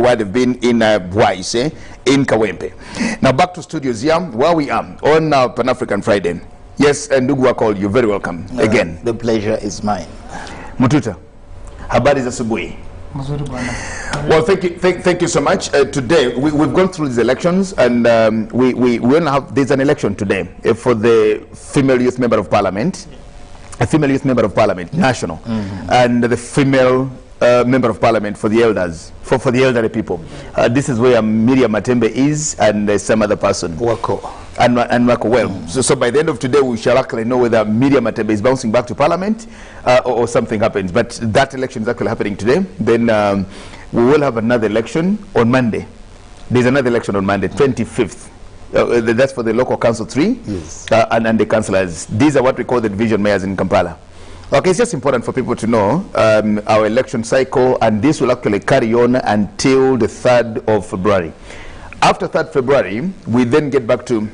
where they've been in Bwise, in Kawempe. Now back to studios here, where we are on Pan-African Friday. Yes, and Ndugu called you. Very welcome again. The pleasure is mine. Mututa, habari za asubuhi. Well, thank you so much. Today we've gone through these elections, and we will have, there's an election today for the female youth member of parliament, a female youth member of parliament, national, and the female member of parliament for the elders, for the elderly people. This is where Miriam Matembe is, and some other person. Wako. And Wako. Well, so by the end of today, we shall actually know whether Miriam Matembe is bouncing back to parliament or something happens. But that election is actually happening today. Then we will have another election on Monday. There's another election on Monday, 25th. That's for the local council 3, yes. And the councillors. These are what we call the division mayors in Kampala. Okay, it's just important for people to know our election cycle, and this will actually carry on until the 3rd of February. After 3rd February, we then get back to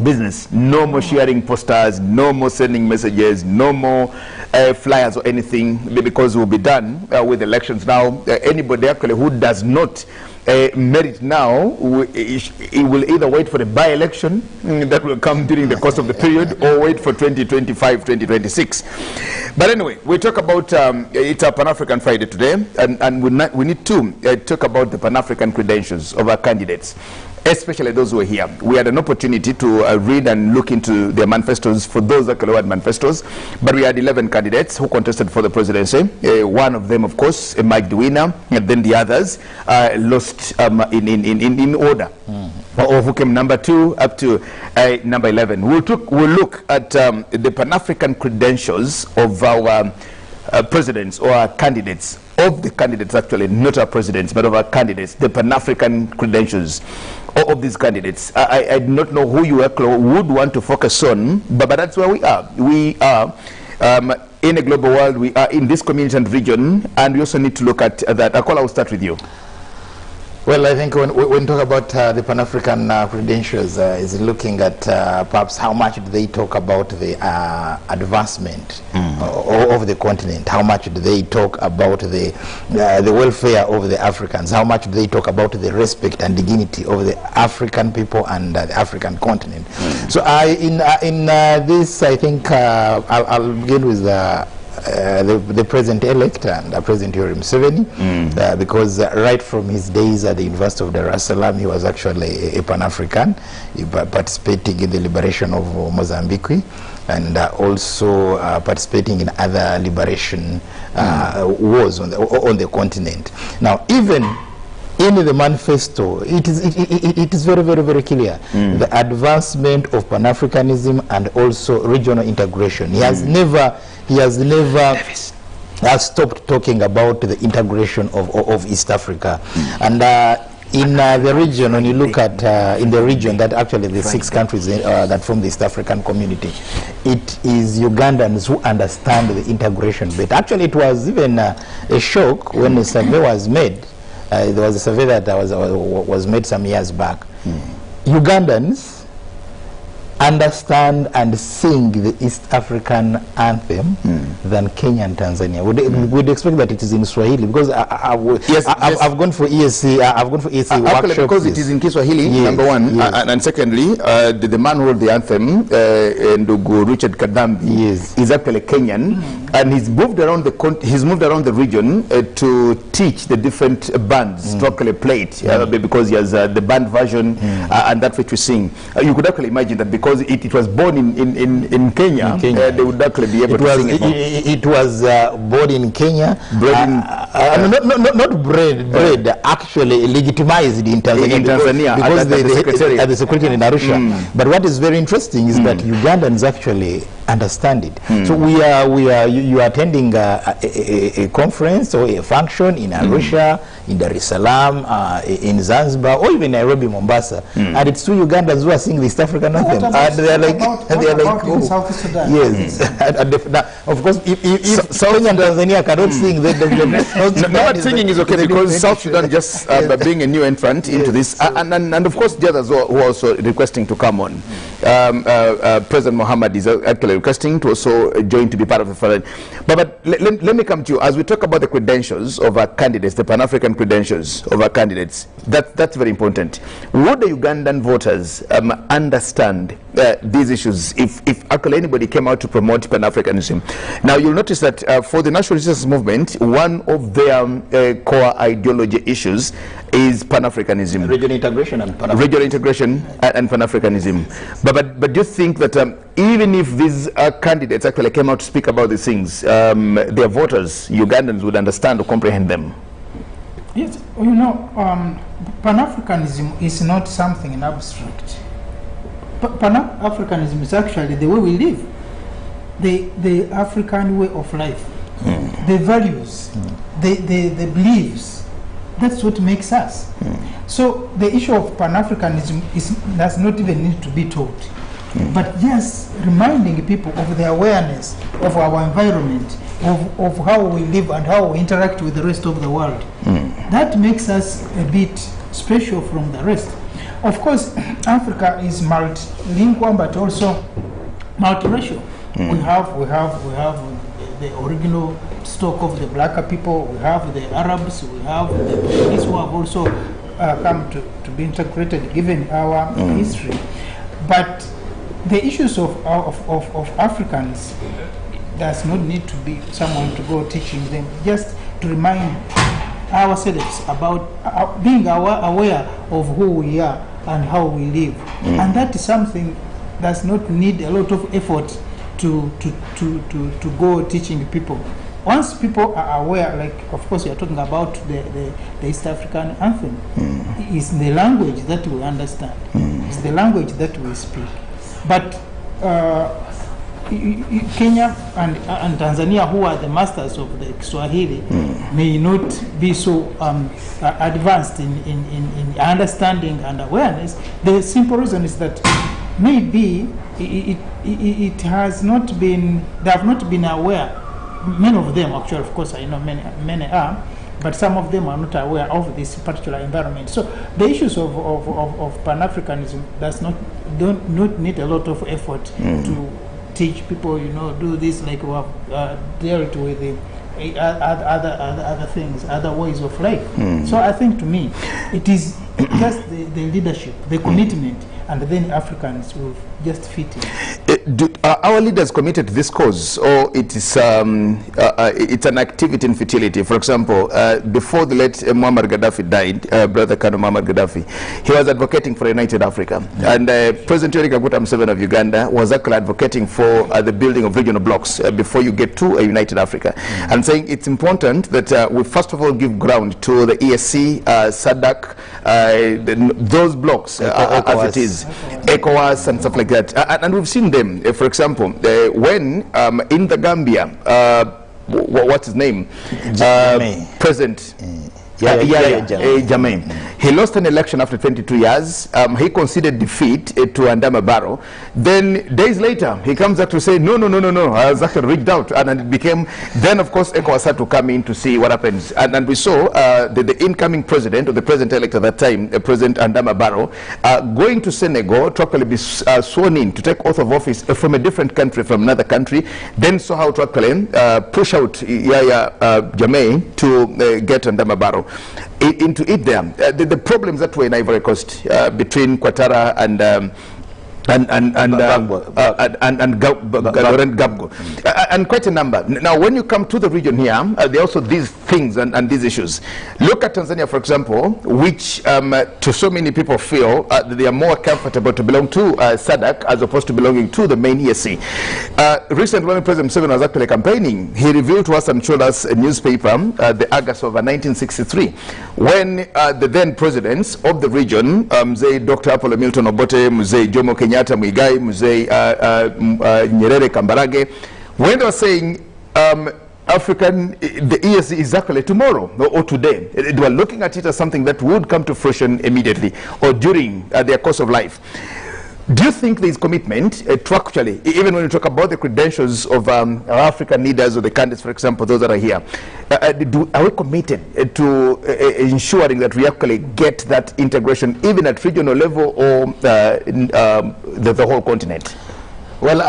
business. No more sharing posters, no more sending messages, no more flyers or anything, because we'll be done with elections now. Anybody actually who does not merit now, it will either wait for the by-election that will come during the course of the period, or wait for 2025, 2026. But anyway, we talk about, it's a Pan-African Friday today, and we need to talk about the Pan-African credentials of our candidates, especially those who are here. We had an opportunity to read and look into their manifestos for those that had manifestos, but we had 11 candidates who contested for the presidency. One of them, of course, Mike Duina, and then the others lost in order. Who came number 2 up to number 11. We'll look at the Pan-African credentials of our presidents, or our candidates, of the candidates actually, not our presidents, but of our candidates, the Pan-African credentials of these candidates. I do not know who you would want to focus on, but that's where we are. We are in a global world, we are in this community and region, and we also need to look at that. Akola, will start with you. Well, I think when we talk about the Pan-African credentials, is looking at perhaps how much do they talk about the advancement of the continent, how much do they talk about the welfare of the Africans, how much do they talk about the respect and dignity of the African people and the African continent. So in this, I think I'll begin with the president-elect and President Yoweri Museveni, because right from his days at the University of Dar es Salaam, he was actually a Pan-African, participating in the liberation of Mozambique, and also participating in other liberation wars on the continent. Now, even in the manifesto, it is very, very, very clear the advancement of Pan-Africanism and also regional integration. He has never stopped talking about the integration of East Africa. And in the region, when you look at in the region that actually the 6 countries that form the East African community, it is Ugandans who understand the integration. But actually it was even a shock when a survey was made. There was a survey that was made some years back. Ugandans understand and sing the East African anthem than Kenya and Tanzania. Would expect that it is in Swahili, because I've gone for ESC. I've gone for ESC workshops. Because it is in Kiswahili, number one, and secondly, the man who wrote the anthem, Ndugu Richard Kadambi, is actually Kenyan, and he's moved around the region to teach the different bands to actually play it, because he has the band version and that which we sing. You could actually imagine that because it was born in Kenya, they would actually be able to sing it. It was born in Kenya, not bred, actually legitimized in Tanzania, because they had the secretary in Arusha. But what is very interesting is that Ugandans actually understand it. So you are attending a conference or a function in Arusha, in Dar es Salaam, in Zanzibar, or even Nairobi, Mombasa, and it's 2 Ugandans who are singing the East African anthem. And they are like, oh, South Sudan. Yes. Of course, if Kenya and Tanzania cannot sing, then not singing is okay, because South Sudan just being a new entrant into this, and of course the others who are also requesting to come on. President Mohammed is actually actually requesting to also join to be part of the forum. But let me come to you. As we talk about the credentials of our candidates, the Pan-African credentials of our candidates, that's very important. Would the Ugandan voters understand these issues if actually anybody came out to promote Pan-Africanism? Now, you'll notice that for the National Resistance Movement, one of their core ideology issues is Pan-Africanism. Regional integration and Pan-Africanism. Regional integration and Pan-Africanism. But do you think that even if these candidates actually came out to speak about these things, their voters, Ugandans, would understand or comprehend them? Yes, you know, Pan-Africanism is not something in abstract. Pan-Africanism is actually the way we live, the African way of life, the values, the beliefs. That's what makes us. So the issue of Pan-Africanism does not even need to be taught, but just reminding people of the awareness of our environment, of how we live and how we interact with the rest of the world. That makes us a bit special from the rest. Of course, Africa is multilingual, but also multiracial. We have the original stock of the blacker people. We have the Arabs. We have the Portuguese who have also come to be integrated, given our history. But the issues of Africans does not need to be someone to go teaching them. Just to remind ourselves about being aware of who we are and how we live, and that is something does not need a lot of effort to go teaching people. Once people are aware, like of course you are talking about the East African anthem, it's the language that we understand, it's the language that we speak. But Kenya and Tanzania, who are the masters of the Kiswahili, may not be so advanced in understanding and awareness. The simple reason is that maybe it has not been, they have not been aware. Many of them, actually, of course, I know many are, but some of them are not aware of this particular environment. So the issues of Pan-Africanism don't need a lot of effort to teach people, you know, do this like we have dealt with the other things, other ways of life. So I think to me, it is just the leadership, the commitment, and then Africans will just fit in. Are our leaders committed to this cause, or it's an activity in futility? For example, before the late Muammar Gaddafi died, brother Colonel Muammar Gaddafi, he was advocating for a united Africa. And President Yoweri Kaguta Museveni of Uganda was actually advocating for the building of regional blocks before you get to a united Africa. And saying it's important that we first of all give ground to the ESC, SADC, those blocks as it is, ECOWAS and stuff like that. And we've seen them, for example, when in the Gambia, what's his name? President Jammeh. He lost an election after 22 years. He conceded defeat to Adama Barrow. Then days later, he comes back to say, no, I was actually rigged out. And it became, then of course, ECOWAS had to come in to see what happens. And we saw the incoming president, or the president-elect at that time, President Adama Barrow, going to Senegal to actually be sworn in to take oath of office from a different country, from another country. Then saw how to actually push out Yahya Jammeh to get Adama Barrow into it there. The problems that were in Ivory Coast between Ouattara and Gbagbo, and quite a number. Now, when you come to the region here, there are also these things and these issues. Look at Tanzania, for example, which to so many people feel that they are more comfortable to belong to SADC as opposed to belonging to the main ESC. Recently, when President Museveni was actually campaigning, he revealed to us and showed us a newspaper, the August of 1963, when the then presidents of the region, Mzee Dr. Apollo Milton Obote, Mzee Jomo Kenyatta Muigai, Mzee Nyerere Kambarage, when they were saying the ESC is actually tomorrow or today, they were looking at it as something that would come to fruition immediately or during their course of life. Do you think there is commitment to actually, even when you talk about the credentials of our African leaders or the candidates, for example, those that are here, are we committed to ensuring that we actually get that integration even at regional level or the whole continent? Well,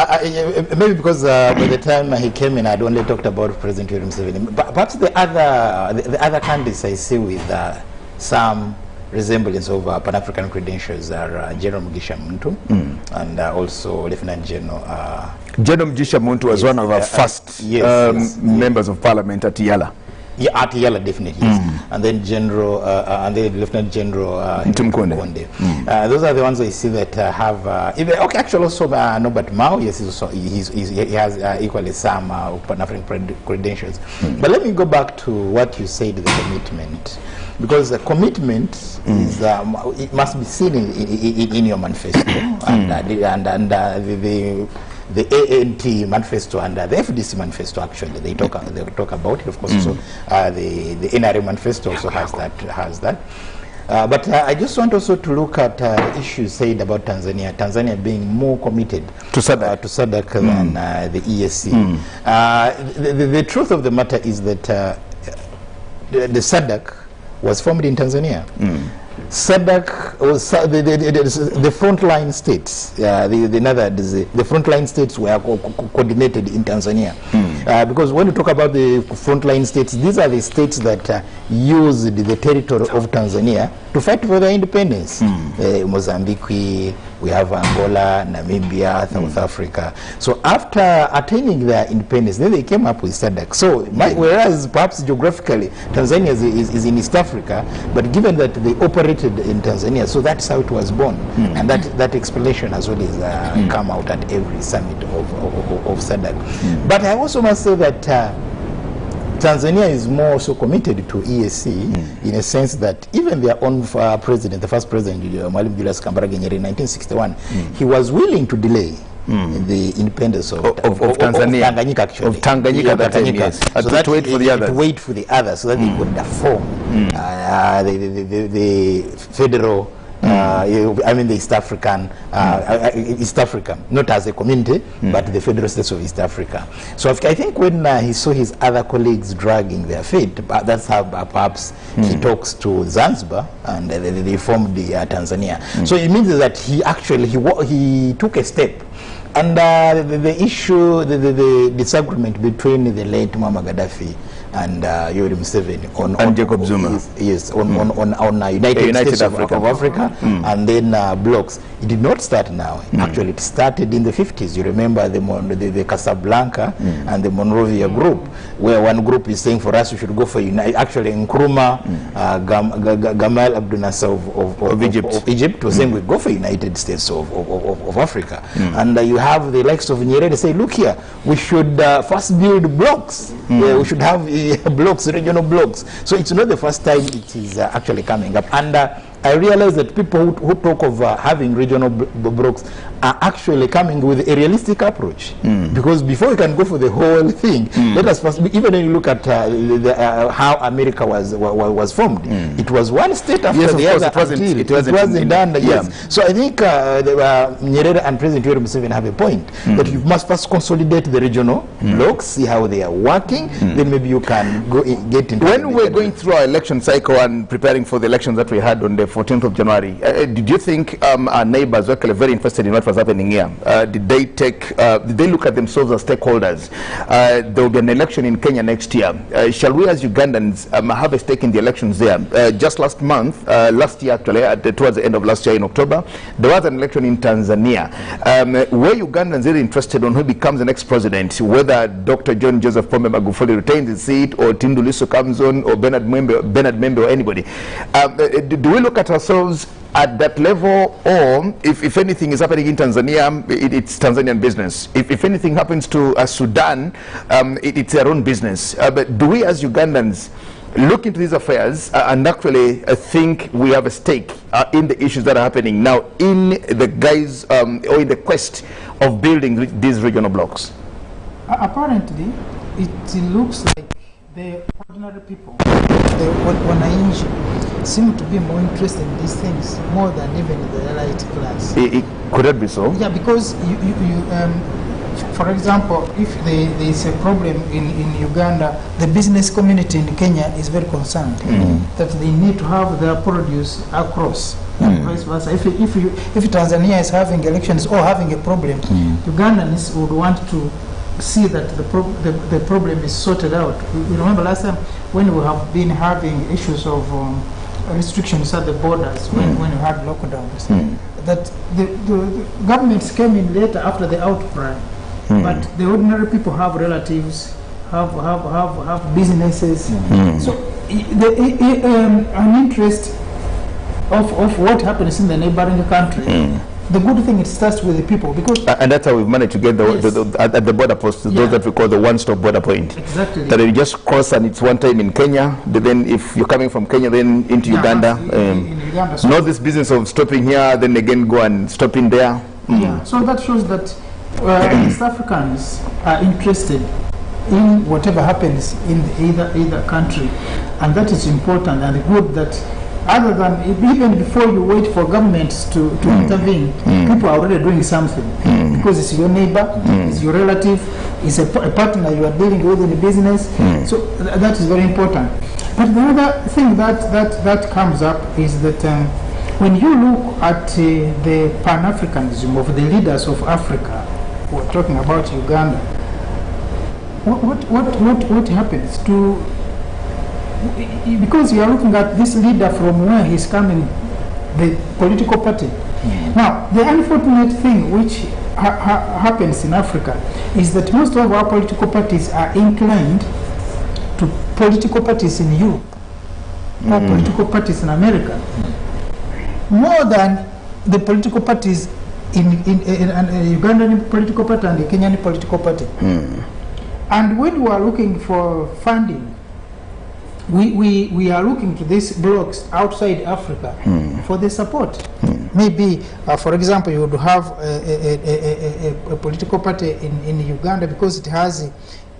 maybe because by the time he came in, I'd only talked about President Yoweri Museveni. But perhaps the other candidates I see with some resemblance of Pan-African credentials are General Mugisha Muntu and also Lieutenant General. General Mugisha Muntu was one of our first members of Parliament at Yala. Yeah, at Yala, definitely. Yes. And then General, and then Lieutenant General Ntumkonde. Those are the ones I see that have. Okay, actually, also Norbert Mao. Yes, he has equally some Pan-African credentials. But let me go back to what you said, the commitment, because the commitment is it must be seen in your manifesto and the ANT manifesto and the FDC manifesto. Actually, they talk about it. Of course, also the NRA manifesto also has that. But I just want also to look at issues said about Tanzania being more committed to SADC than the EAC. The truth of the matter is that the SADC was formed in Tanzania. SADC was the frontline states. The frontline states were coordinated in Tanzania. Because when you talk about the frontline states, these are the states that used the territory of Tanzania to fight for their independence. Mozambique, we have Angola, Namibia, South Africa. So after attaining their independence, then they came up with SADC. So whereas perhaps geographically Tanzania is in East Africa, but given that they operated in Tanzania, so that's how it was born. And that explanation has always come out at every summit of SADC. But I also must say that Tanzania is more so committed to EAC in a sense that even their own president, the first president, Mwalimu Julius Kambarage Nyerere in 1961, he was willing to delay the independence of Tanzania, Tanganyika, actually. Of Tanganyika, yes. So that to wait for the others. To wait for the others, so that they could form the federal. I mean the East African, East Africa, not as a community, but the federal states of East Africa. So I think when he saw his other colleagues dragging their feet, that's how perhaps he talks to Zanzibar and they formed the Tanzania. So it means that he actually he took a step. And the issue, the disagreement between the late Muammar Gaddafi and Yoweri Museveni on Jacob Zuma, on United States of Africa and then blocks. It did not start now. Actually, it started in the 50s. You remember the Casablanca and the Monrovia group, where one group is saying for us we should go for actually Nkrumah, Gamal Abdel Nasser of Egypt was saying we go for United States of Africa, and you have the likes of Nyerere say, look here, we should first build blocks. We should have blocks, regional blocks. So it's not the first time it is actually coming up. And I realize that people who talk of having regional blocks are actually coming with a realistic approach. Because before you can go for the whole thing, let us first, even when you look at how America was formed, it was one state after the other. It wasn't done. Yes. So I think Nyerere and President Yoweri Museveni have a point that you must first consolidate the regional blocks, see how they are working, then maybe you can get into. When we're going through our election cycle and preparing for the elections that we had on the 14th of January, did you think our neighbors were actually very interested in what was happening here? Did they look at themselves as stakeholders? There will be an election in Kenya next year. Shall we as Ugandans have a stake in the elections there? Just last year actually, towards the end of last year in October, there was an election in Tanzania. Were Ugandans really interested on who becomes the next president, whether Dr. John Joseph Pombe Magufuli retains his seat, or Tundu Lissu comes on, or Bernard Membe, or anybody? Do we look at ourselves at that level, or if anything is happening in Tanzania, it's Tanzanian business? If anything happens to Sudan, it's their own business. But do we as Ugandans look into these affairs and actually think we have a stake in the issues that are happening now in the guise or in the quest of building these regional blocks? Apparently, it looks like the ordinary people, the wananchi, seem to be more interested in these things more than even the elite class. Could that be so? Yeah, because For example, if there is a problem in Uganda, the business community in Kenya is very concerned that they need to have their produce across. And vice versa. If Tanzania is having elections or having a problem, Ugandans would want to see that the problem is sorted out. We remember last time when we have been having issues of restrictions at the borders, when we had lockdowns, that the governments came in later after the outcry, but the ordinary people have relatives, have businesses. So an interest of what happens in the neighboring country. The good thing, it starts with the people, because and that's how we've managed to get at the border posts, those that we call the one-stop border point. Exactly. That you just cross, and it's one time in Kenya, but then if you're coming from Kenya, then into Uganda. In Uganda. So not this business of stopping here, then again go and stop in there. Yeah. So that shows that East Africans are interested in whatever happens in either country, and that is important and good. That other than even before you wait for governments to intervene, people are already doing something, because it's your neighbor, it's your relative, it's a partner you are dealing with in the business. So that is very important. But the other thing that comes up is that when you look at the Pan-Africanism of the leaders of Africa, we're talking about Uganda, what happens to, because you are looking at this leader from where he's coming, the political party. Now, the unfortunate thing which happens in Africa is that most of our political parties are inclined to political parties in Europe or political parties in America, more than the political parties in Ugandan political party and the Kenyan political party. And when we are looking for funding, we are looking to these blocs outside Africa for the support. Maybe, for example, you would have a political party in Uganda, because it has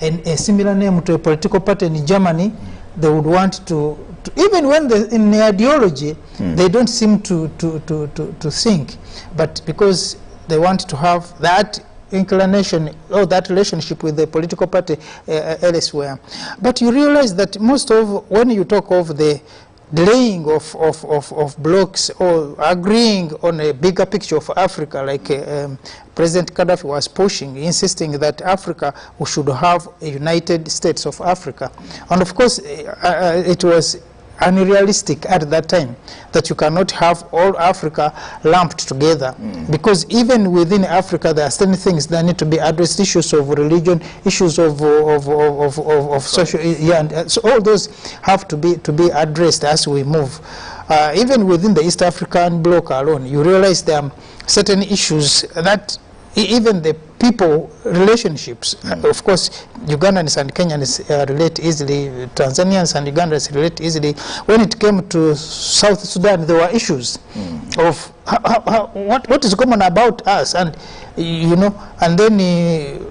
a similar name to a political party in Germany. They would want to even when in the ideology, they don't seem to think, but because they want to have that inclination or that relationship with the political party elsewhere. But you realize that most of, when you talk of the delaying of blocks or agreeing on a bigger picture of Africa, like President Gaddafi was pushing, insisting that Africa should have a United States of Africa. And of course, it was unrealistic at that time that you cannot have all Africa lumped together, because even within Africa there are certain things that need to be addressed, issues of religion, issues of social, and so all those have to be addressed as we move. Even within the East African bloc alone, you realize there are certain issues that even the people relationships, of course, Ugandans and Kenyans relate easily, Tanzanians and Ugandans relate easily. When it came to South Sudan, there were issues of what is common about us, and you know, and then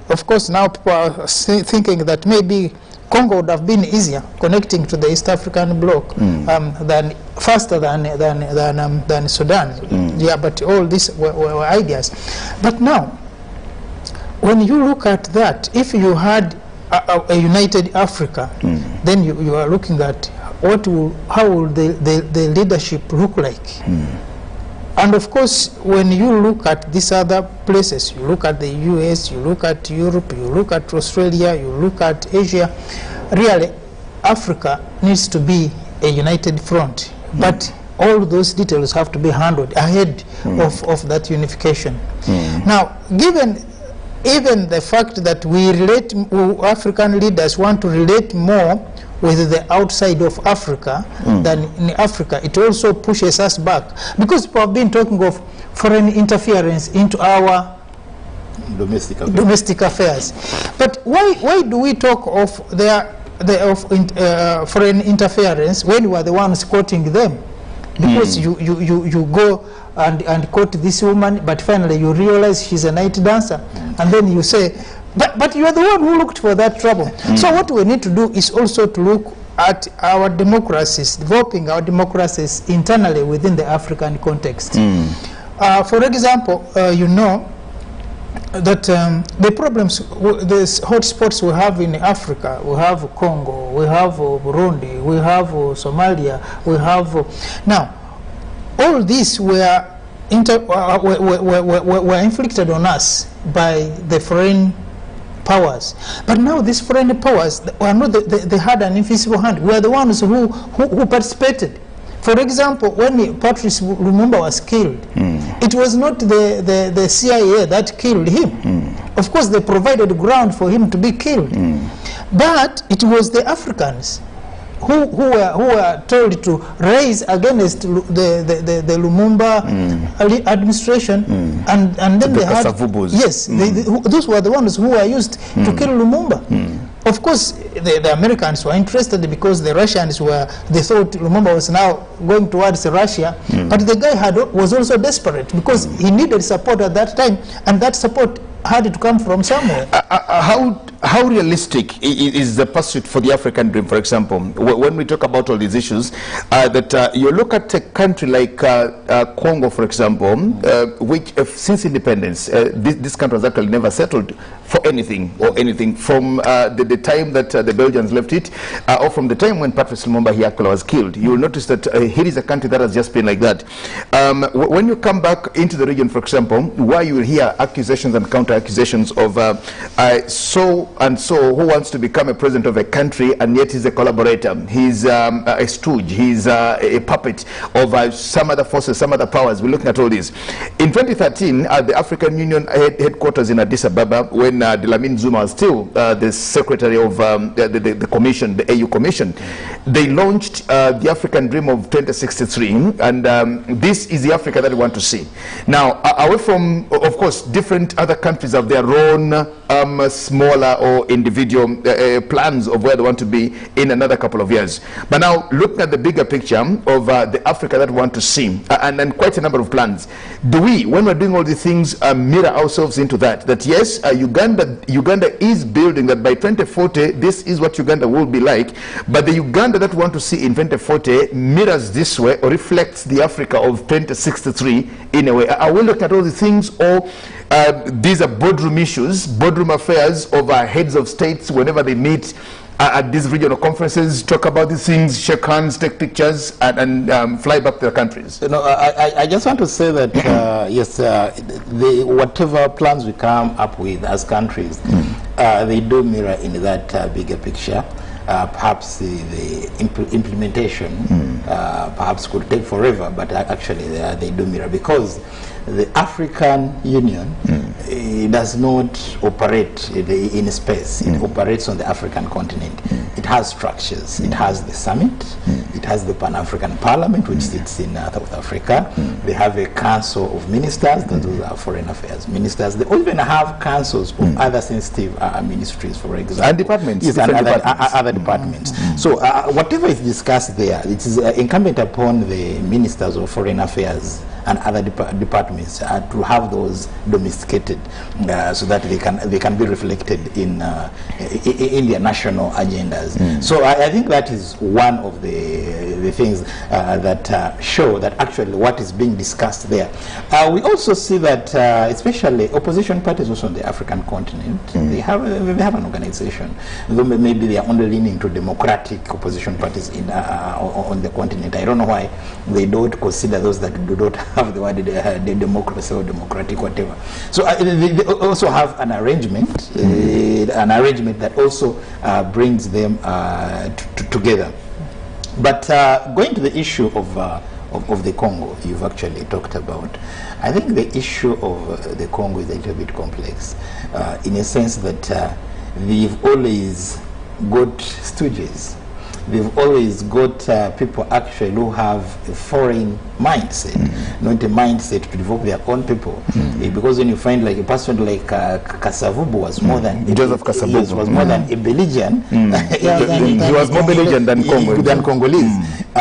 of course now people are thinking that maybe Congo would have been easier connecting to the East African bloc than faster than Sudan. Yeah, but all these were ideas. But now, when you look at that, if you had a united Africa, then you are looking at how will the leadership look like? And of course, when you look at these other places, you look at the US, you look at Europe, you look at Australia, you look at Asia, really, Africa needs to be a united front. But all those details have to be handled ahead of that unification. Now, given even the fact that African leaders want to relate more with the outside of Africa than in Africa, it also pushes us back, because people have been talking of foreign interference into our domestic affairs. But why do we talk of foreign interference when we are the ones quoting them? Because you go and quote this woman, but finally you realize she's a night dancer, and then you say, but you are the one who looked for that trouble. So what we need to do is also to look at our democracies, developing our democracies internally within the African context. For example, you know, that the problems, the hotspots we have in Africa, we have Congo, we have Burundi, we have Somalia, we have now all these were inflicted on us by the foreign powers. But now these foreign powers are not they had an invisible hand. We are the ones who participated. For example, when Patrice Lumumba was killed, it was not the CIA that killed him. Of course, they provided ground for him to be killed. But it was the Africans who were told to raise against the Lumumba administration, and then they had those were the ones who were used to kill Lumumba. Of course, the Americans were interested because the Russians they thought Lumumba was now going towards Russia, but the guy was also desperate because he needed support at that time, and that support had to come from somewhere. How realistic is the pursuit for the African dream, for example, when we talk about all these issues, that you look at a country like Congo, for example, which since independence, this country has actually never settled for anything from the time that the Belgians left it, or from the time when Patrice Lumumba actually was killed. You will notice that here is a country that has just been like that. When you come back into the region, for example, where you will hear accusations and counter accusations of so and so who wants to become a president of a country and yet he's a collaborator, he's a stooge, he's a puppet of some other forces, some other powers. We're looking at all this. In 2013, the African Union headquarters in Addis Ababa, when Dlamini Zuma was still the secretary of the commission, the AU Commission, they launched the African Dream of 2063, and this is the Africa that we want to see. Now, away from, of course, different other countries have their own smaller or individual plans of where they want to be in another couple of years. But now, looking at the bigger picture of the Africa that we want to see, and quite a number of plans, do we, when we're doing all these things, mirror ourselves into that? That yes, Uganda is building that by 2040, this is what Uganda will be like, but the Uganda that we want to see in 2040 mirrors this way or reflects the Africa of 2063 in a way. Are we looking at all the things, or these are boardroom issues, boardroom affairs of our heads of states whenever they meet at these regional conferences, talk about these things, shake hands, take pictures, and fly back to their countries? You know, I just want to say that yes, whatever plans we come up with as countries, they do mirror in that bigger picture. Perhaps the implementation perhaps could take forever, but actually they do mirror, because the African Union does not operate in space. It operates on the African continent. It has structures. It has the summit. It has the Pan-African Parliament, which sits in South Africa. They have a council of ministers. Those are foreign affairs ministers. They even have councils of other sensitive ministries, for example. And departments. Yes, and other departments. So whatever is discussed there, it is incumbent upon the ministers of foreign affairs and other departments to have those domesticated so that they can be reflected in their national agendas. So I think that is one of the things that show that actually what is being discussed there. We also see that especially opposition parties also on the African continent, they have an organization, though maybe they are only leaning to democratic opposition parties on the continent. I don't know why they don't consider those that do not have the word the democracy or democratic whatever. So they also have an arrangement that also brings them together. But going to the issue of the Congo you've actually talked about, I think the issue of the Congo is a little bit complex in a sense that they've always got stooges. They've always got people actually who have a foreign mindset, not a mindset to develop their own people. Because when you find like a person like Kasavubu was more than Joseph Kasavubu was more than a Belgian. He was more Belgian than Congolese.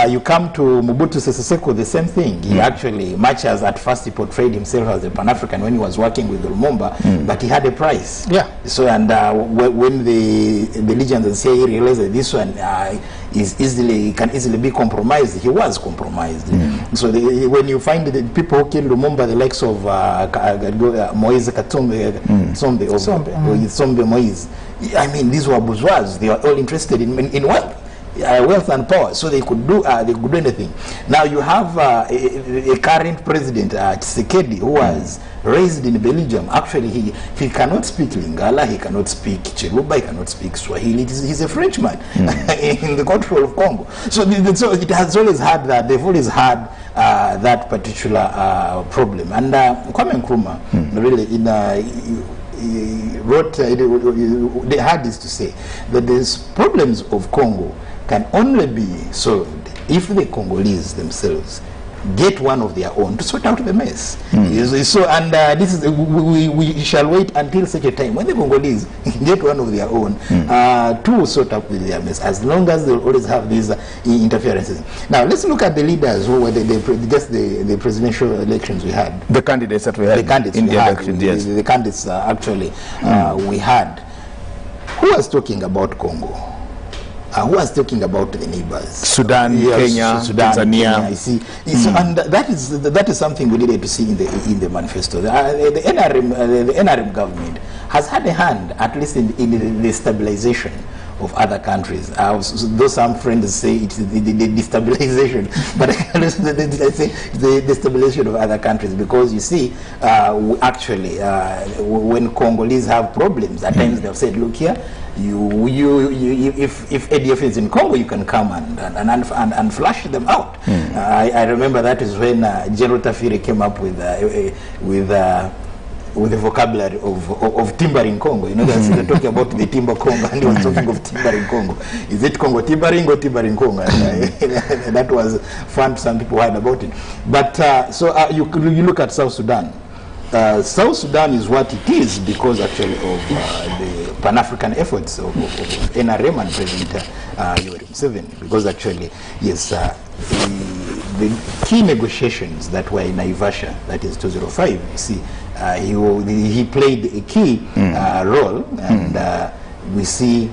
You come to Mobutu Sese Seko, the same thing. He actually, much as at first he portrayed himself as a Pan-African when he was working with Lumumba, but he had a price. Yeah. So and when the Belgians and CIA realized that this one can easily be compromised. He was compromised. So when you find the people who killed Lumumba, the likes of Moise Katumbi, Sombe Moise, I mean, these were bourgeois. They were all interested in wealth. Wealth and power, so they could do anything. Now you have a current president, Tshisekedi, who was raised in Belgium. Actually, he cannot speak Lingala, he cannot speak Chiluba, he cannot speak Swahili. He's a Frenchman in the country of Congo. So it has always had that. They've always had that particular problem. And Kwame Nkrumah really he wrote. They had this to say that these problems of Congo can only be solved if the Congolese themselves get one of their own to sort out the mess. So, and this is we shall wait until such a time when the Congolese get one of their own to sort out their mess. As long as they will always have these interferences. Now let's look at the leaders who were the presidential elections we had. The candidates that we had. The candidates in we the had. elections. Yes. The candidates actually we had. Who was talking about Congo? Who was talking about the neighbors? Sudan, Kenya, Tanzania. Kenya, you see. And that is something we needed to see in the manifesto. The NRM government has had a hand, at least in the stabilization of other countries. Though some friends say it's the destabilization, but I say the destabilization of other countries, because you see, actually, when Congolese have problems, at times they've said, look here, if ADF is in Congo, you can come and flush them out. I remember that is when General Tafiri came up with the vocabulary of timber in Congo. You know, they're talking about the timber Congo, and he was talking of timber in Congo. Is it Congo timbering or timber in Congo? And that was fun. Some people heard about it. But you look at South Sudan. South Sudan is what it is because actually of the Pan-African efforts of NRM and President Yoweri Museveni. Because actually, yes, the key negotiations that were in Naivasha, that is 2005, you see, he played a key role, and we see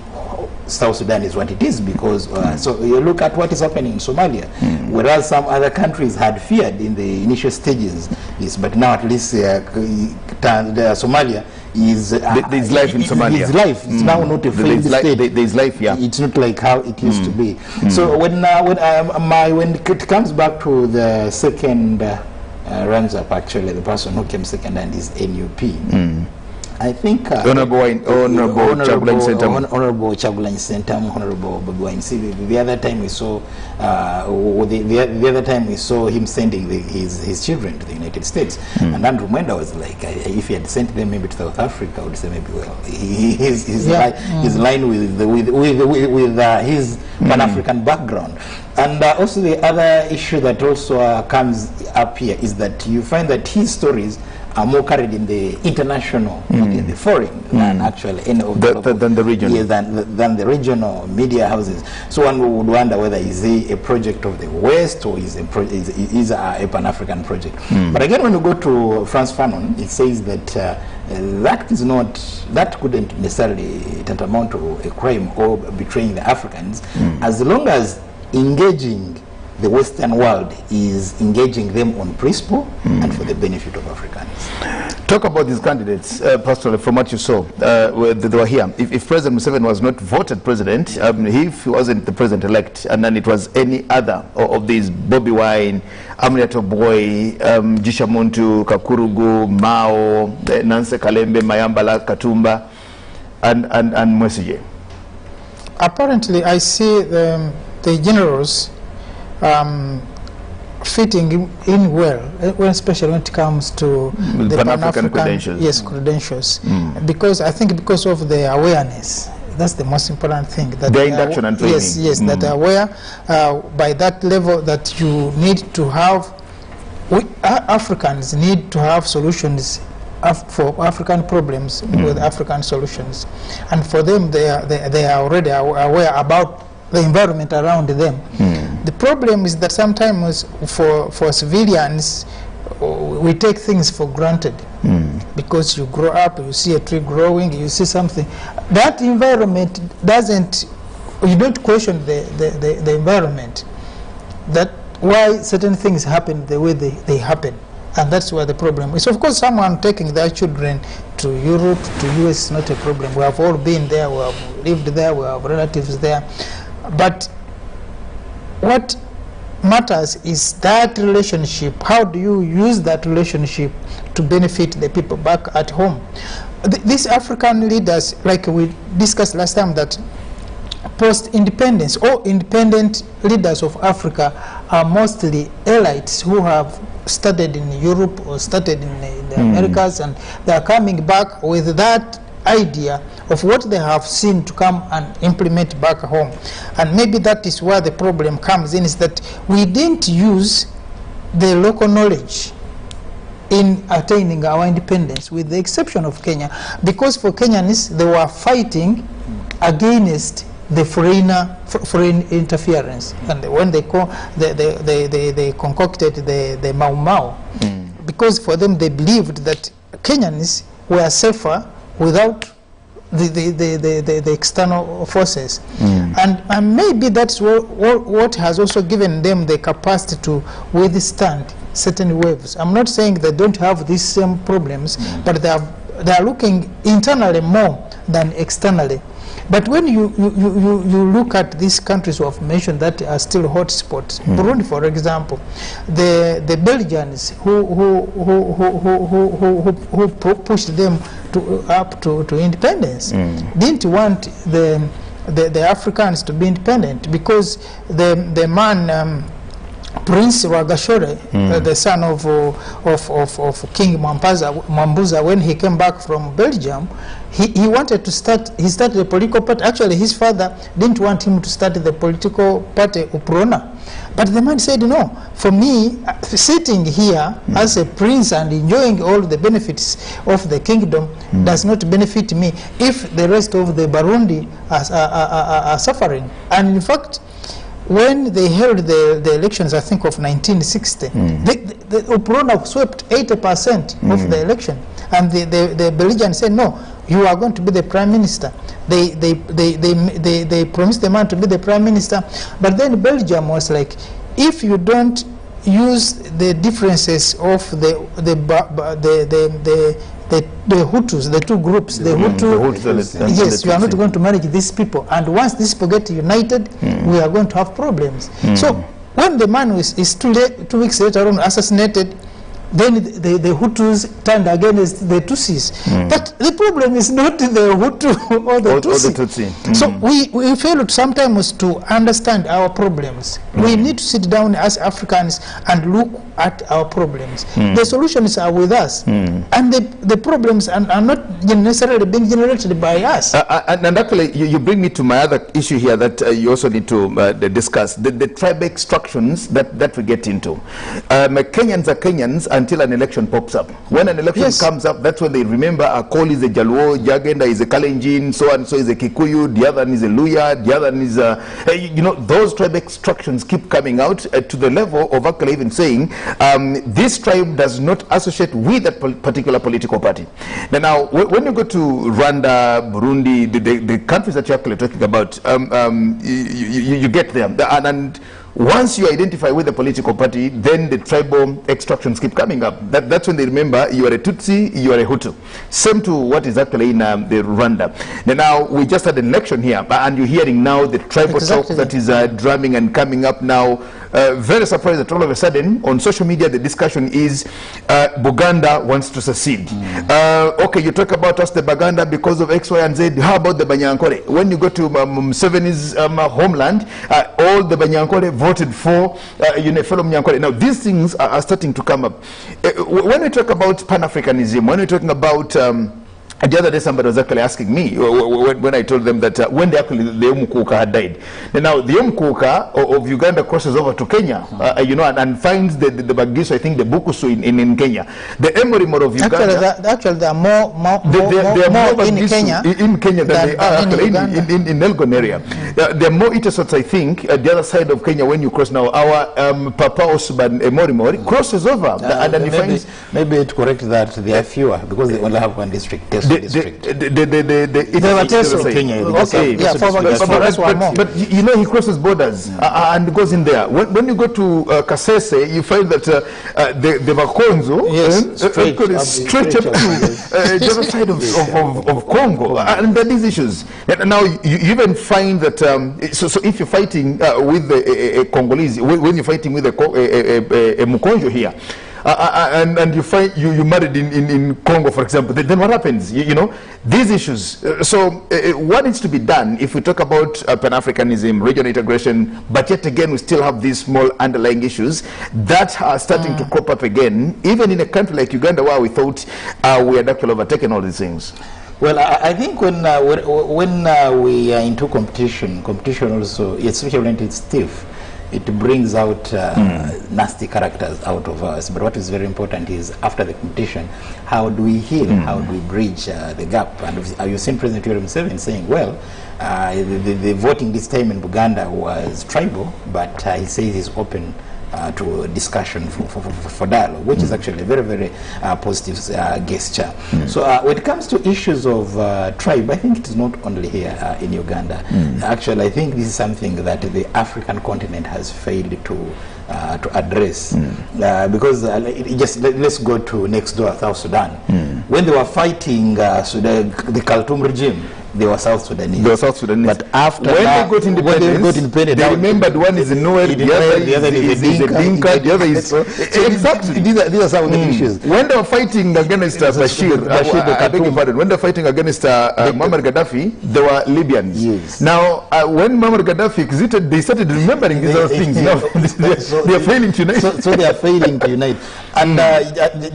South Sudan is what it is because so you look at what is happening in Somalia, whereas some other countries had feared in the initial stages, yes, but now at least Somalia is there's life in Somalia. There's life. It's now not a failed state. There's life, yeah. It's not like how it used to be. So when it comes back to the second runs-up, actually, the person who came second and is NUP. I think Honorable Chagulanyi Sentamu. Honorable Chagulanyi Sentamu, Honorable Bobi Wine. The other time we saw, the other time we saw him sending his children to the United States, and Andrew Mwenda was like, if he had sent them maybe to South Africa, I would say maybe well, his line with his Pan-African background. And also the other issue that also comes up here is that you find that his stories are more carried in the international, in the foreign, than actually any of than the regional. Yeah, than the regional media houses. So one would wonder whether is he a project of the West or is a Pan-African project. But again, when you go to Frantz Fanon, it says that that couldn't necessarily tantamount to a crime or betraying the Africans, as long as engaging the Western world is engaging them on principle and for the benefit of Africans. Talk about these candidates, personally, from what you saw. They were here. If President Museveni was not voted president, if he wasn't the president-elect, and then it was any other of these, Bobi Wine, Amriato Boy, Jisha Muntu, Kakurugu, Mao, Nancy Kalembe, Mayambala, Katumba, and Mwesije. Apparently, I see the generals fitting in well, especially when it comes to the Pan-African credentials. Credentials. Because I think because of the awareness, that's the most important thing. That the induction and training. Yes, that they are aware by that level that you need to have. Africans need to have solutions for African problems with African solutions, and for them they are already aware about the environment around them. The problem is that sometimes for civilians, we take things for granted. Because you grow up, you see a tree growing, you see something. That environment doesn't you don't question the environment, that why certain things happen the way they happen. And that's where the problem is. Of course, someone taking their children to Europe, to US is not a problem. We have all been there, we have lived there, we have relatives there. But what matters is that relationship. How do you use that relationship to benefit the people back at home? These African leaders, like we discussed last time, that post-independence, all independent leaders of Africa are mostly elites who have studied in Europe or studied in the Americas, and they are coming back with that idea of what they have seen to come and implement back home. And maybe that is where the problem comes in, is that we didn't use the local knowledge in attaining our independence, with the exception of Kenya, because for Kenyans, they were fighting against the foreign interference, and when they concocted the Mau Mau, because for them they believed that Kenyans were safer without the external forces, and maybe that's what has also given them the capacity to withstand certain waves. I'm not saying they don't have these same problems, but they are looking internally more than externally. But when you look at these countries who have mentioned that are still hotspots, Burundi, for example, the Belgians who pushed them up to independence didn't want the Africans to be independent, because the man Prince Rwagasore, the son of King Mwambuza, when he came back from Belgium, he wanted to start. He started a political party. Actually, his father didn't want him to start the political party Uprona, but the man said, "No, for me, sitting here as a prince and enjoying all the benefits of the kingdom does not benefit me if the rest of the Burundi are suffering." And in fact, when they held the elections, I think of 1960, the Uprona swept 80% of the election, and the Belgians said, "No, you are going to be the prime minister." They promised the man to be the prime minister, but then Belgium was like, "If you don't use the differences of the Hutus, the two groups, the Hutu, yes, you are not going to manage these people. And once these people get united, we are going to have problems." So when the man is 2 weeks later on assassinated, then the Hutus turned against the Tutsis. But the problem is not the Hutu or the Tutsi. So we fail sometimes to understand our problems. We need to sit down as Africans and look at our problems. The solutions are with us, and the problems are not necessarily being generated by us. And actually, you bring me to my other issue here that you also need to discuss, the tribe extractions that we get into. Kenyans are Kenyans until an election pops up. When an election comes up, that's when they remember Akol is a Jaluo, Jagenda is a Kalenjin, so and so is a Kikuyu, the other one is a Luya, the other one is a, you know, those tribe extractions keep coming out to the level of actually even saying this tribe does not associate with that particular political party. Now, when you go to Rwanda, Burundi, the countries that you're actually talking about, you get them, and once you identify with the political party, then the tribal extractions keep coming up. That's when they remember you are a Tutsi, you are a Hutu. Same to what is actually in the Rwanda. Now, we just had an election here, and you're hearing now the tribal talk that is drumming and coming up now. Very surprised that all of a sudden, on social media, the discussion is Buganda wants to secede. Okay, you talk about us, the Baganda, because of X, Y, and Z. How about the Banyankole? When you go to Museveni's homeland, all the Banyankole voted for fellow Mnyankole. Now, these things are starting to come up. When we talk about Pan-Africanism, when we're talking about the other day somebody was actually asking me when I told them that when the Omukuka had died. Now the Omukuka of Uganda crosses over to Kenya, you know, and finds the Bagiso, I think the Bukusu in Kenya. The Emorimo of Uganda. Actually, there are more in Kenya than they are actually in Elgon area. There are more Itesots, I think, at the other side of Kenya when you cross now. Our Papa Osman Emorimo crosses over, and then he finds. Maybe to correct that, there are fewer because they only have one district. district. They were Teso. Kenya. Okay. Yeah, but you know, he crosses borders and goes in there. When you go to Kasese, you find that the Bakonzo stretch up to the other side of Congo, and there are these issues. Now you even find that so if you're fighting with a Congolese, when you're fighting with a Mukonjo here, and you find you married in Congo, for example, then what happens? You know, these issues. So what needs to be done if we talk about Pan-Africanism, regional integration, but yet again we still have these small underlying issues that are starting to crop up again, even in a country like Uganda, where we thought we had actually overtaken all these things. Well, I think when we are into competition also, especially when it's stiff, it brings out nasty characters out of us. But what is very important is, after the competition, how do we heal? How do we bridge the gap? And you've seen President Yoweri Museveni saying, well, the voting this time in Uganda was tribal, but he says he's open to discussion for dialogue, which is actually a very, very positive gesture. So when it comes to issues of tribe, I think it is not only here in Uganda. Actually, I think this is something that the African continent has failed to address, because let's go to next door, South Sudan. When they were fighting the Khartoum regime, they were South Sudanese. They were South Sudanese. But after when that, they got independence, they remembered one is in Noel, the other is a Dinka, the other is... Exactly. These are some of the issues. When they were fighting against Bashir, I beg your pardon, when they were fighting against Muammar Gaddafi, they were Libyans. Yes. Now, when Muammar Gaddafi exited, they started remembering these other things. Now, they are failing to unite. So they are failing to unite. And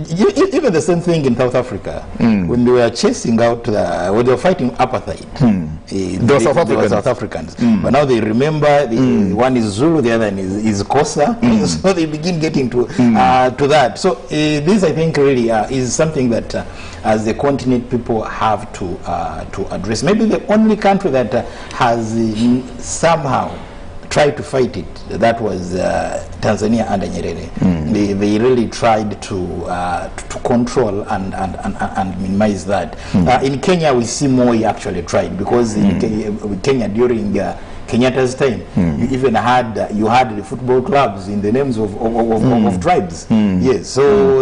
even the same thing in South Africa, when they were chasing out, when they were fighting apartheid, they were South Africans. But now they remember, one is Zulu, the other is Kosa, so they begin getting to that. So this, I think, really is something that as the continent people have to address. Maybe the only country that has somehow tried to fight it, that was Tanzania under Nyerere. They really tried to control and minimize that. In Kenya, we see Moi actually tried, because in Kenya during Kenyatta's time, you even had the football clubs in the names of tribes. Yes, so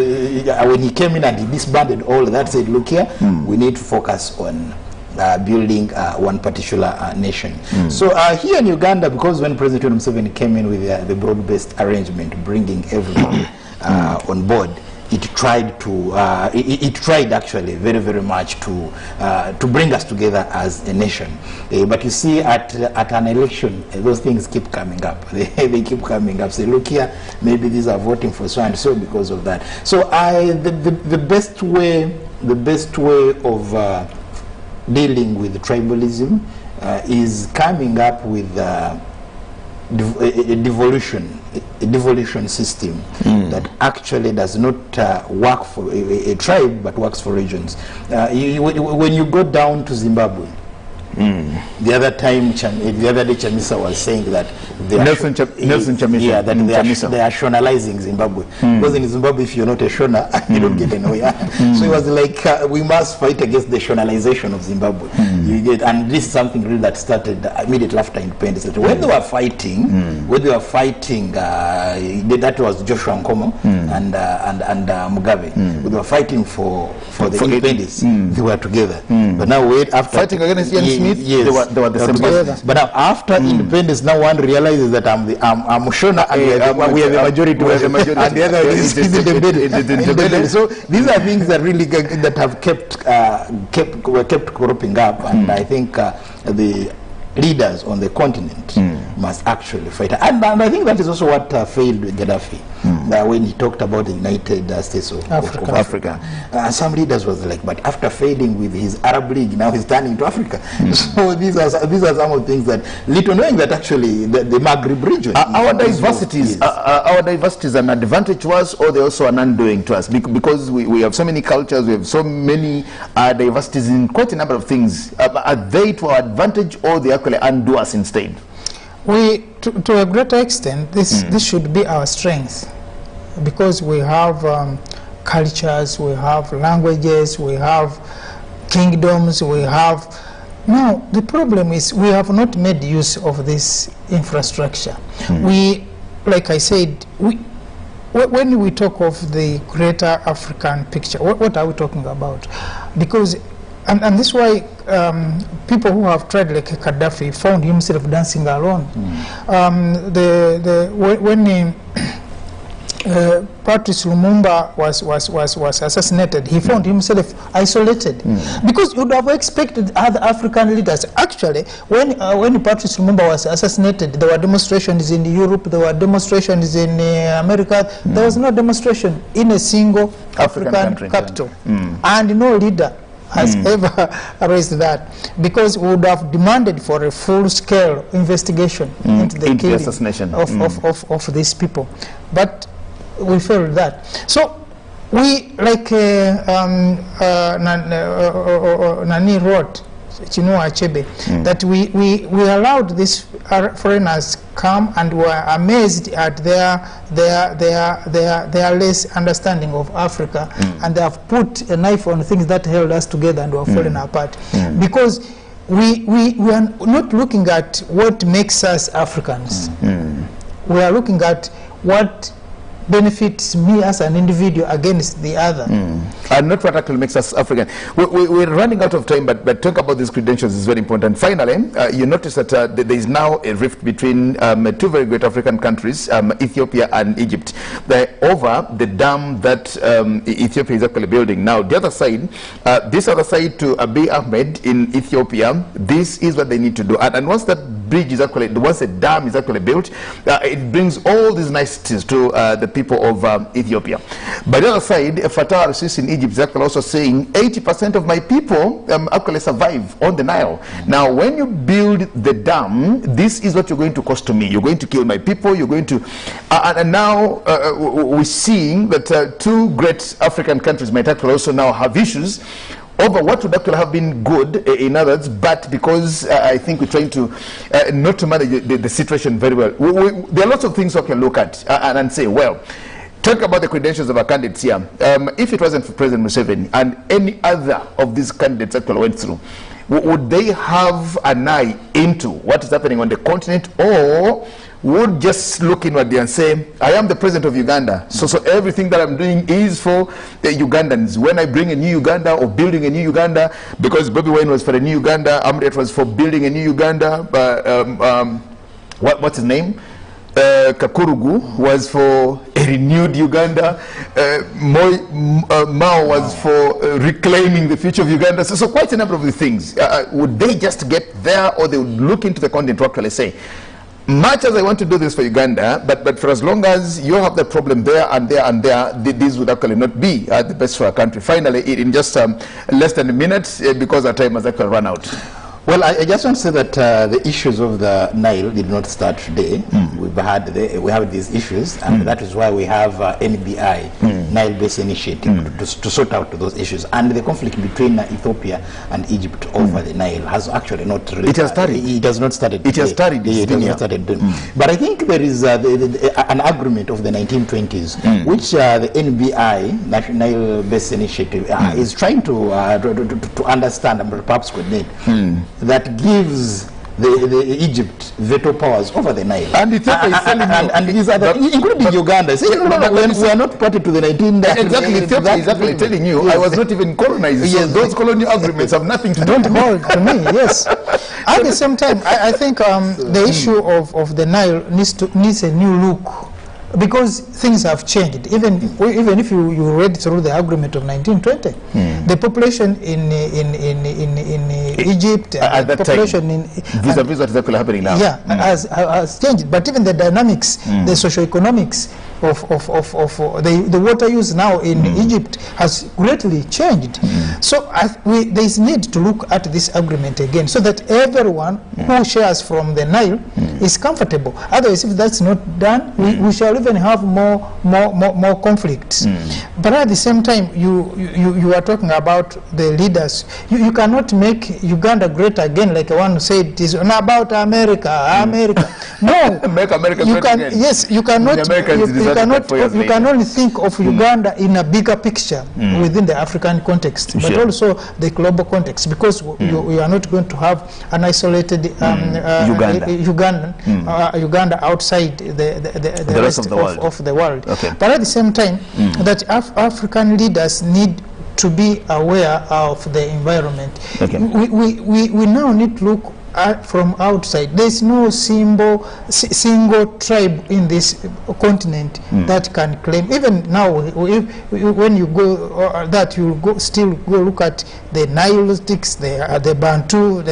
when he came in and he disbanded all that, said, look here, we need to focus on building one particular nation. So here in Uganda, because when President Museveni came in with the broad-based arrangement, bringing everyone on board, it tried actually very, very much to bring us together as a nation. But you see, at an election, those things keep coming up. They keep coming up. Say, look here, maybe these are voting for so and so because of that. So the best way of dealing with tribalism is coming up with a devolution system that actually does not work for a tribe but works for regions. When you go down to Zimbabwe, the other day Chamisa was saying that Nelson Chamisa. Yeah, that they are Shonalizing Zimbabwe. Because in Zimbabwe, if you're not a Shona, you don't get anywhere. So it was like, we must fight against the Shonalization of Zimbabwe. You get, and this is something really that started immediately after independence. When they were fighting, that was Joshua Nkomo and Mugabe. When they were fighting for the independence, they were together. But now after fighting against Ian Smith, yes, they were the same person. But now after independence, now one realizes that I'm Shona and we are the majority. And the other is independent. So these are things that really that have kept cropping up, and I think the leaders on the continent must actually fight. And I think that is also what failed Gaddafi. When he talked about the United States of Africa. Some leaders was like, but after failing with his Arab League, now he's turning to Africa. So these are some of the things that, little knowing that actually the Maghreb region... Our diversities are an advantage to us, or they're also an undoing to us, because we have so many cultures, we have so many diversities in quite a number of things. Are they to our advantage, or they actually undo us instead? To a greater extent, this should be our strength, because we have cultures, we have languages, we have kingdoms, we have. Now, the problem is we have not made use of this infrastructure. We, like I said, when we talk of the greater African picture, what are we talking about? Because, and this is why people who have tried, like Gaddafi, found himself dancing alone. When Patrice Lumumba was assassinated, he found himself isolated, because you would have expected other African leaders. Actually, when Patrice Lumumba was assassinated, there were demonstrations in Europe, there were demonstrations in America. There was no demonstration in a single African capital, and no leader has ever raised that, because we would have demanded for a full-scale investigation into the killing assassination of these people. But we failed that. So we, like Nani wrote, Chinua Achebe, that we allowed these foreigners come and were amazed at their less understanding of Africa, and they have put a knife on things that held us together and were falling apart. Because we are not looking at what makes us Africans. We are looking at what benefits me as an individual against the other. And not what actually makes us African. We're running out of time, but talk about these credentials is very important. Finally, you notice that there is now a rift between two very great African countries, Ethiopia and Egypt, over the dam that Ethiopia is actually building. Now, the other side, this other side to Abiy Ahmed in Ethiopia, this is what they need to do. And once that bridge is actually, once the dam is actually built, it brings all these niceties to the people of Ethiopia. By the other side, Fatah al-Sisi in Egypt is actually also saying 80% of my people actually survive on the Nile. Now, when you build the dam, this is what you're going to cost to me. You're going to kill my people. You're going to, and now we're seeing that two great African countries might actually also now have issues over what would actually have been good in others, but because I think we're trying to not to manage the situation very well. There are lots of things we can look at and say, well, talk about the credentials of our candidates here. If it wasn't for President Museveni and any other of these candidates actually went through, would they have an eye into what is happening on the continent, or would just look inwardly and say, I am the president of Uganda, so everything that I'm doing is for the Ugandans. When I bring a new Uganda or building a new Uganda, because Bobby Wine was for a new Uganda, Amret was for building a new Uganda, what's his name? Kakurugu was for a renewed Uganda, Mao was for reclaiming the future of Uganda. So quite a number of the things. Would they just get there, or they would look into the content to actually say, much as I want to do this for Uganda, but for as long as you have the problem there and there and there, this would actually not be the best for our country. Finally, in just less than a minute, because our time has actually run out. Well, I just want to say that the issues of the Nile did not start today. We have these issues, and that is why we have NBI, Nile-based initiative, to sort out those issues. And the conflict between Ethiopia and Egypt over the Nile has actually not really... It has started. It has not started. It has started. It has not started. But I think there is an agreement of the 1920s, which the NBI, Nile-based initiative, is trying to understand and perhaps coordinate. That gives the Egypt veto powers over the Nile. And Ethiopia is telling you, and these other, including Uganda, say, no, we are not party to the 19... Exactly, Ethiopia is actually telling you, I was not even colonized. Yes, so those colonial agreements have nothing to do with me. Yes. At the same time, I think the issue of the Nile needs a new look, because things have changed. Even if you read through the agreement of 1920, the population in Egypt, and the population in vis-a-vis what is actually happening now, has changed. But even the dynamics, the socio-economics of the water use now in Egypt has greatly changed. So there is need to look at this agreement again, so that everyone who shares from the Nile is comfortable. Otherwise, if that's not done, we shall even have more conflicts. But at the same time, you are talking about the leaders. You cannot make Uganda great again, like one said, it is about America. No, make America great again. Yes, you cannot. You can only think of Uganda in a bigger picture within the African context. But and also the global context, because we are not going to have an isolated Uganda outside the rest of the world. Okay. But at the same time, that African leaders need to be aware of the environment. Okay. We now need to look from outside. There is no single tribe in this continent that can claim. Even now, when you go still go look at the Nilotics, the Bantu,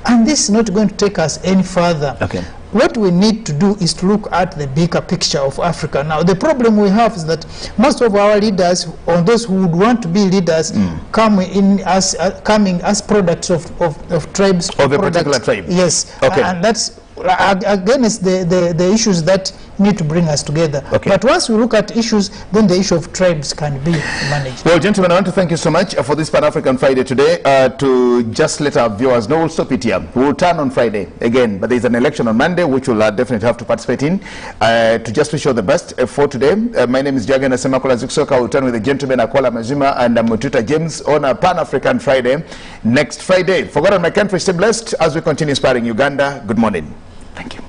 and this is not going to take us any further. Okay. What we need to do is to look at the bigger picture of Africa. Now, the problem we have is that most of our leaders, or those who would want to be leaders, coming as products of tribes. Of a particular tribe. Yes. Okay. And that's against the issues that need to bring us together. Okay. But once we look at issues, then the issue of tribes can be managed. Well, gentlemen, I want to thank you so much for this Pan-African Friday today. To just let our viewers know, we'll stop it here. We'll turn on Friday again, but there's an election on Monday, which we'll definitely have to participate in. To just wish you all the best for today. My name is Jagana Semakola Ziksoka. We'll turn with the gentlemen Akola Mazima and Mututa James on a Pan-African Friday next Friday. For God and my country, stay blessed as we continue inspiring Uganda. Good morning. Thank you.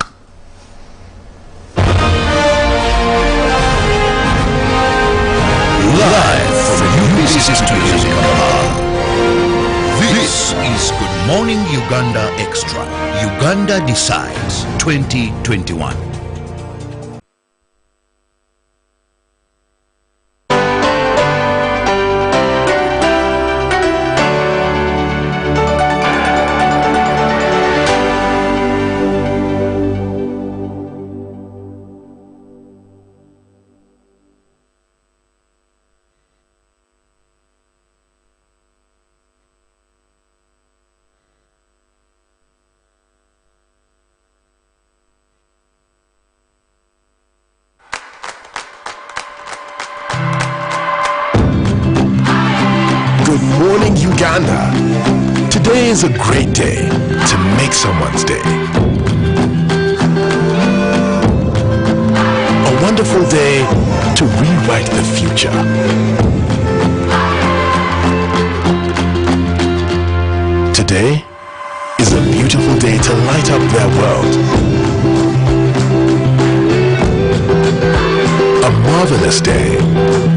Live from UBC Studios in Kampala. This is Good Morning Uganda Extra. Uganda Decides 2021. Uganda. Today is a great day to make someone's day. A wonderful day to rewrite the future. Today is a beautiful day to light up their world. A marvelous day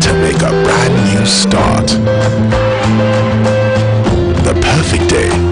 to make a brand new start.